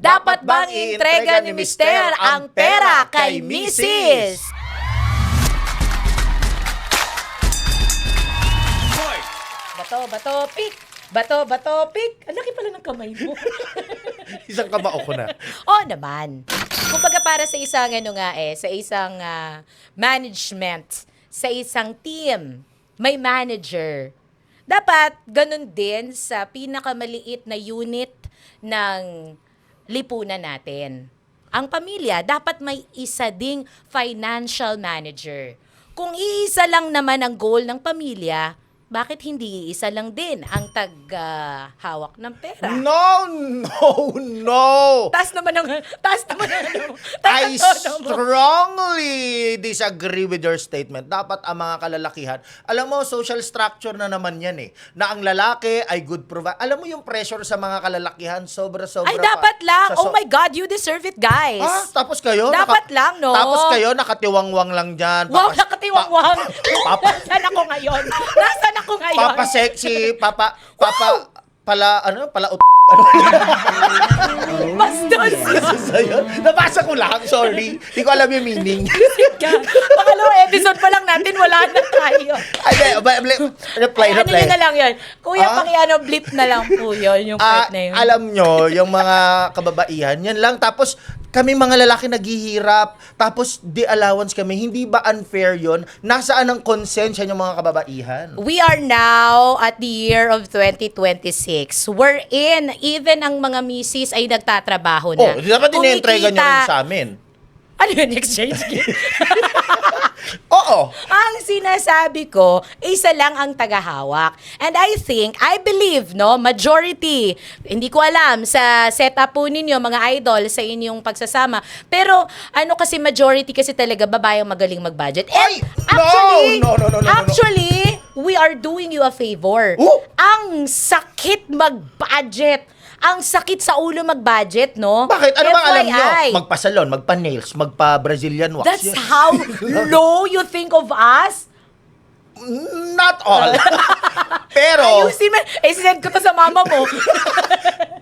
Dapat bang iintrega ni Mister ang pera kay Mrs.? Bato, pik! Bato, pik! Ang laki pala ng kamay mo. Isang kamao ko na. Oo naman. Kumbaga para sa isang sa isang management, sa isang team, may manager. Dapat ganun din sa pinakamaliit na unit ng lipunan natin. Ang pamilya, dapat may isa ding financial manager. Kung iisa lang naman ang goal ng pamilya, bakit hindi isa lang din ang hawak ng pera? No! Taas naman ang I strongly disagree with your statement. Dapat ang mga kalalakihan, alam mo, social structure na naman yan eh, na ang lalaki ay good provider. Alam mo yung pressure sa mga kalalakihan, sobra-sobra Ay, dapat lang. Oh my God, you deserve it, guys. Tapos kayo? Dapat lang, no? Tapos kayo, nakatiwang-wang lang dyan. Wow, nakatiwang-wang. Nasaan ako ngayon? Papa sexy, pala Bastos. Nabasa ko lang, sorry. Hindi ko alam yung meaning. Pangalawang episode pa lang natin, wala na tayo. Reply. Ano yun na lang yun? Kuya, blip na lang po yun, yung part na yun. Alam nyo, yung mga kababaihan, yan lang. Tapos, kami mga lalaki naghihirap, tapos di allowance kami. Hindi ba unfair yun? Nasaan ang konsensya ng mga kababaihan? We are now at the year of 2026. We're in, even ang mga misis ay nagtatrabaho na. Dapat ine-entrega nyo rin sa amin. Ano yun, exchange gift? Oo. Ang sinasabi ko, isa lang ang tagahawak. And I believe, no, majority, hindi ko alam sa setup po ninyo, mga idol, sa inyong pagsasama. Pero, kasi majority kasi talaga babayang magaling mag-budget. Ay! No! Actually, we are doing you a favor. Oh? Ang sakit mag-budget. Ang sakit sa ulo mag-budget, no? Bakit? Ano bang alam nyo? FYI. Magpa-salon, magpa-nails, magpa-Brazilian wax. That's how low you think of us? Not all. Pero, Ayusin mo. Send ko to sa mama mo.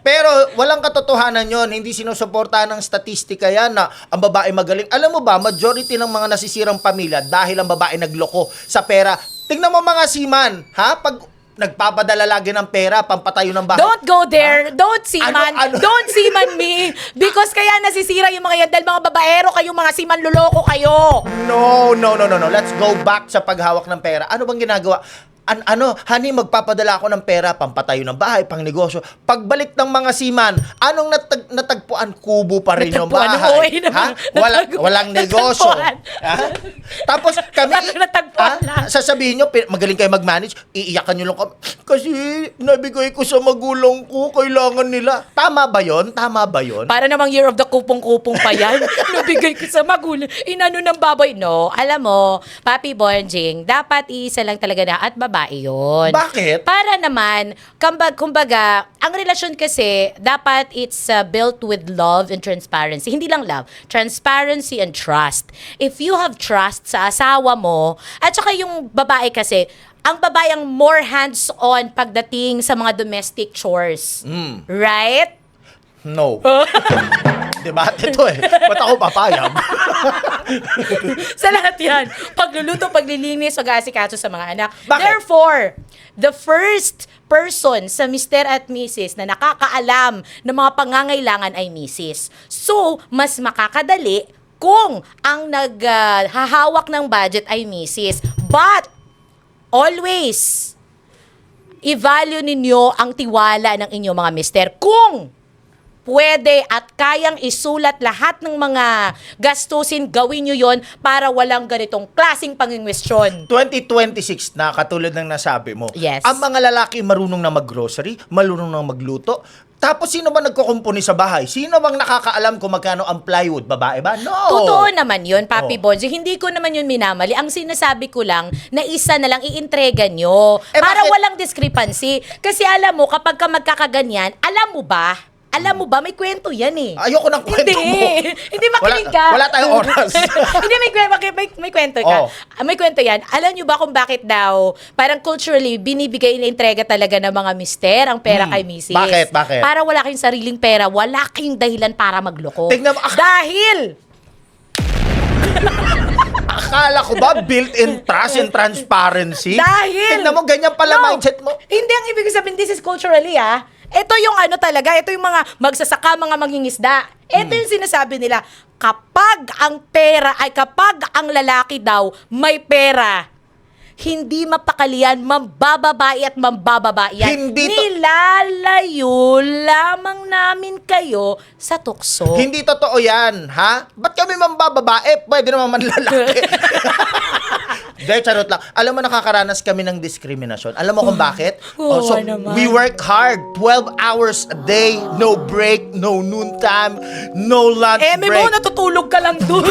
pero walang katotohanan yon. Hindi sinusuportahan ng statistika yan na ang babae magaling. Alam mo ba, majority ng mga nasisirang pamilya dahil ang babae nagloko sa pera. Tingnan mo mga seaman, ha? Pag nagpapadala lagi ng pera, pampatayo ng bahay. Don't go there. Don't seaman. Ano? Don't seaman me. Because kaya nasisira yung mga yan dahil mga babaero kayo, mga seaman, luloko kayo. No. Let's go back sa paghawak ng pera. Ano bang ginagawa? Honey, magpapadala ako ng pera, pampatayo ng bahay, pang negosyo. Pagbalik ng mga seaman, anong natagpuan? Kubo pa rin yung bahay. Ha? Walang negosyo. Ha? Tapos kami, sasabihin nyo, magaling kayo mag-manage, iiyakan nyo lang kami. Kasi nabigay ko sa magulang ko, kailangan nila. Tama ba yon? Para namang year of the kupong-kupong pa yan. Nabigay ko sa magulang. Inano ng baboy. No, alam mo, Papi Bonjing, dapat isa lang talaga na at babae yun. Bakit? Para naman, kumbaga, ang relasyon kasi, dapat it's built with love and transparency. Hindi lang love, transparency and trust. If you have trust sa asawa mo, at saka yung babae kasi, ang babae ang more hands-on pagdating sa mga domestic chores. Right? No. Debate to eh. Ba't ako papayag? Sa lahat yan. Pagluluto, paglilinis, pag-aasikaso sa mga anak. Bakit? Therefore, the first person sa Mr. at Mrs. na nakakaalam ng mga pangangailangan ay Mrs. So, mas makakadali kung ang naghahawak ng budget ay Mrs. But, always, i-value ninyo ang tiwala ng inyong mga mister. Kung pwede at kayang isulat lahat ng mga gastusin, gawin nyo yon para walang ganitong klaseng pangingwestiyon. 2026 na, katulad ng nasabi mo. Yes. Ang mga lalaki marunong na mag-grocery, marunong na magluto. Tapos sino ba nagkukumpuni sa bahay? Sino bang nakakaalam kung magkano ang plywood? Babae ba? No! Totoo naman yun, Papi Bonji. Hindi ko naman yun minamali. Ang sinasabi ko lang, na isa na lang iintrega nyo. Para bakit? walang discrepancy. Kasi alam mo, kapag ka magkakaganyan, alam mo ba Alam mo ba, may kwento yan eh. Ayoko ng kwento Hindi. mo. Hindi makinig ka. Wala tayong oras. Hindi, may kwento ka. Oh. May kwento yan. Alam nyo ba kung bakit daw, parang culturally, binibigay na entrega talaga ng mga mister ang pera kay misis? Bakit? Para wala kayong sariling pera, wala kayong dahilan para magloko. Tignan mo, Dahil, akala ko ba built-in trust and transparency? Dahil- Tignan mo, ganyan pala mindset mo. Hindi ang ibig sabihin, this is culturally Ito yung ano talaga, ito yung mga magsasaka, mga mangingisda. Ito yung sinasabi nila, kapag ang lalaki daw may pera, hindi mapakalian, mambababae at mambababae yan. Hindi to- Nilalayo lamang namin kayo sa tukso. Hindi totoo yan, ha? Ba't kami mambababae? Pwede naman manlalaki. Dahil charot lang. Alam mo, nakakaranas kami ng diskriminasyon. Alam mo kung bakit? Oo, So, naman. we work hard. 12 hours a day. No break, no noontime, no lunch May break. mo natutulog ka lang dun.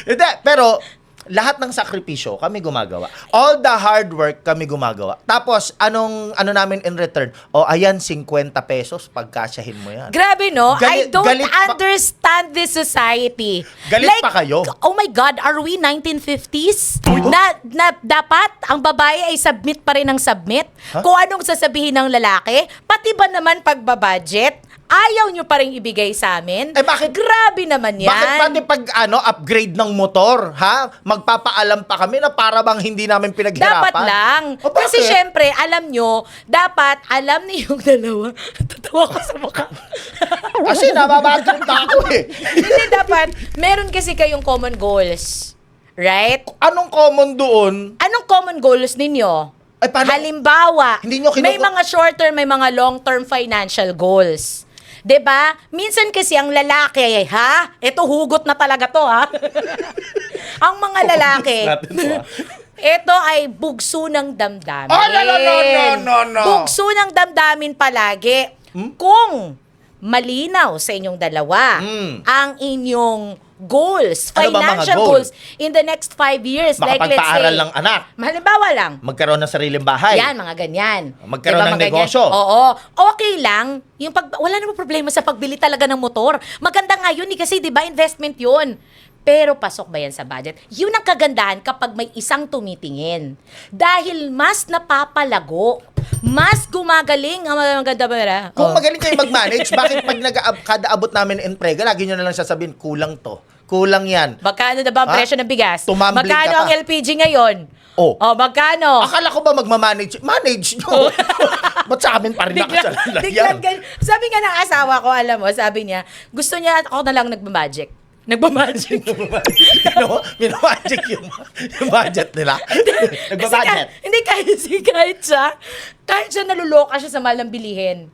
Hindi, pero lahat ng sakripisyo kami gumagawa. All the hard work kami gumagawa. Tapos, ano namin in return? O, ayan, 50 pesos, pagkasyahin mo yan. Grabe, no? I Galit- don't galit pa- understand this society. Galit pa kayo? Oh my God, are we 1950s? Na dapat ang babae ay submit pa rin ng submit? Huh? Kung anong sasabihin ng lalaki? Pati ba naman pagbabudget? Ayaw nyo pa rin ibigay sa amin? Eh, bakit- Grabe naman yan. Bakit pati pag upgrade ng motor, ha? Magpapaalam pa kami na para bang hindi namin pinaghirapan? Dapat lang. O, bakit? Kasi syempre, alam nyo, dapat alam niyong dalawa. Tatawa ko sa mukha. Kasi nababagod na ako eh. Hindi, dapat, meron kasi kayong common goals. Right? Anong common doon? Anong common goals ninyo? Ay, paano- Halimbawa, Hindi nyo may mga short-term, may mga long-term financial goals. 'Di ba? Minsan kasi ang lalaki, ito hugot na talaga to, ang mga lalaki, natin to, ito ay bugso ng damdamin. Oh, no. Bugso ng damdamin palagi. Kung malinaw sa inyong dalawa ang inyong goals, Ano ba mga financial goal? goals in the next 5 years, like let's say, Makapagpaaral ng anak. halimbawa lang, Magkaroon ng sariling bahay. yan, mga ganyan. Magkaroon ng mga ganyan? negosyo. Oo. Okay lang. Wala namang problema sa pagbili talaga ng motor. Maganda nga yun kasi, di ba, investment yun. Pero pasok ba yan sa budget? Yun ang kagandahan kapag may isang tumitingin. Dahil mas napapalago, mas gumagaling ang mga maganda ba? Kung magaling kayo mag-manage, bakit pag kada abot namin entrega, lagi nyo na lang sasabihin, kulang to. Kulang yan. Magkano na ba ang Ha? presyo ng bigas? Tumambling Magkano ka ang pa. LPG ngayon? Oh. Magkano? Akala ko ba magmamanage? Manage nyo. Ba't sa amin pa rin nakasalalagyan? Biglang sabi nga ng asawa ko, alam mo, sabi niya, gusto niya ako na lang nagmamagic. Nagmamagic. Minamagic yung budget nila. Nagbabudget. Hindi kahit siya naluloka siya sa mahal ng bilihin.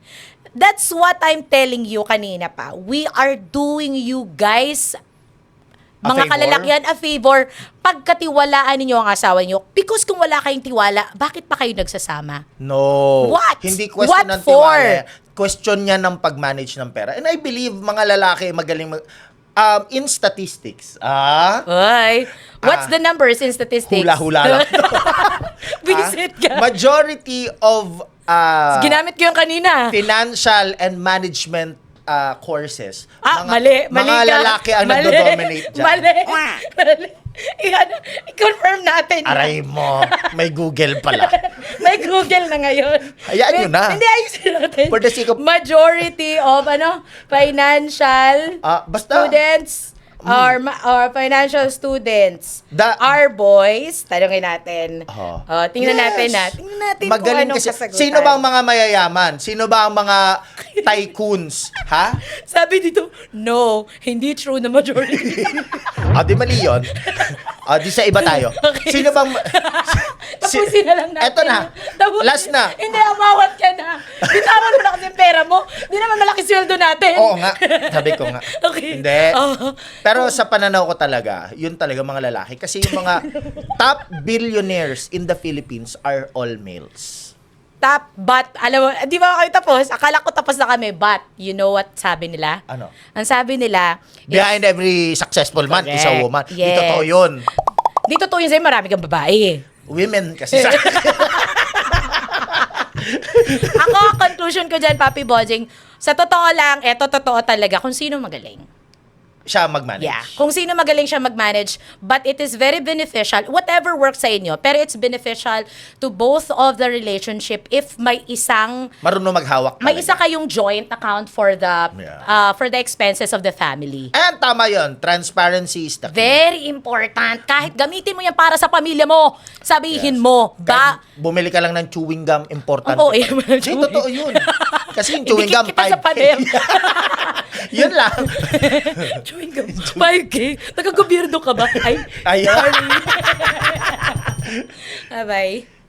That's what I'm telling you kanina pa. We are doing you guys, mga favor? kalalakyan, a favor pagkatiwalaan ninyo ang asawa niyo. Because kung wala kayong tiwala, bakit pa kayo nagsasama? No. What? Hindi question What ng for? tiwala. Question niya ng pag-manage ng pera. And I believe mga lalaki magaling in statistics. Ay, what's the numbers in statistics? Hula-hula lang. Visit ka. Majority of Ginamit ko yung kanina. financial and management courses. Mali Mga ka. lalaki ang Mali. nagdo-dominate dyan. Mali. I-confirm natin. Aray mo, may Google pala. May Google na ngayon. Hayaan nyo na. Hindi, ayusin natin. For the sake of- Majority of, financial Basta, students or financial students are boys. Tanungin natin. Tingnan natin Tingnan natin magaling kung anong kasi. kasagutan. Sino ba ang mga mayayaman? Sino ba ang mga tycoons? Ha? Sabi dito, no, hindi true na majority. Di mali yun. Di sa iba tayo. Okay. Sino bang... Tapusin na lang natin. Eto na. Tapusin. Last na. Hindi, amawat ka na. Bitawan mo na kasi yung pera mo. Hindi naman malaki sweldo natin. Oo nga. Sabi ko nga. Okay. Hindi. Oh. Pero sa pananaw ko talaga, yun talaga mga lalaki. Kasi yung mga top billionaires in the Philippines are all males. But, alam mo, di ba kayo tapos? Akala ko tapos na kami, but, you know what sabi nila? Ano? Ang sabi nila, Behind every successful man is a Correct. woman. Yes. Dito to yun. dito to yun sa'yo, marami kang babae. Women kasi sa... Ako, conclusion ko dyan, Papi Bojeng, Sa totoo lang, eto totoo talaga kung sino magaling. Siya mag-manage. Yeah. Kung sino magaling siya mag-manage, but it is very beneficial, whatever works sa inyo, pero it's beneficial to both of the relationship if may isang, Marunong maghawak may talaga. isa kayong joint account for the Yeah. for the expenses of the family. And tama yon, transparency is the key. Very important. Kahit gamitin mo yan para sa pamilya mo, sabihin Yes. mo, Kahit bumili ka lang ng chewing gum, important. Oo, eh, Hindi, totoo yun. Kasi yung chewing Idikit gum, kita sa 5K. pader. Yun lang. Chewing gum. 5K? Taga-gobyerno ka ba? Ay. Ayan. Bye-bye.